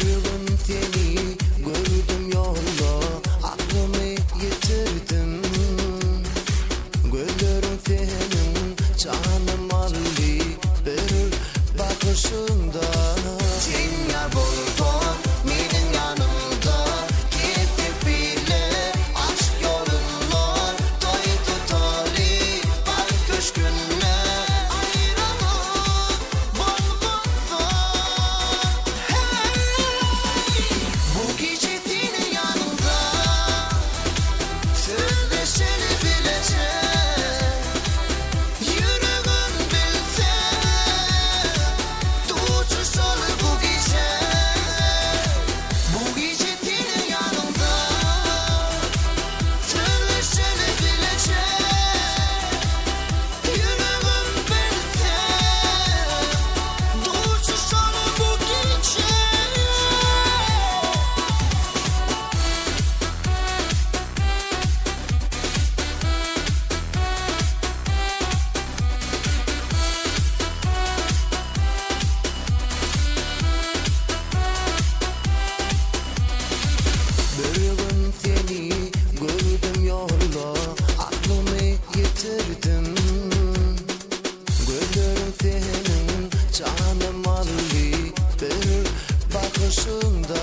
gün seni gördüm yolda, aklımı yitirdim. Gözlerin senin canım aldı bir bakışında. Sen yar buldun benim yanımda, gittik bile aşk yolunla. Doydu talih var köşkünle, ayrılık bulmadı. Hey! Bu gece senin yanımda sözleşeni bilecek. Yüreğin bilse tutuşur bu gece. Bu gece senin yanımda sözleşeni bilecek. Yüreğin bilse tutuşur bu gece. Bir gün seni gördüm yolda, aklımı yitirdim. Gözlerin senin canım aldı bir bakışında.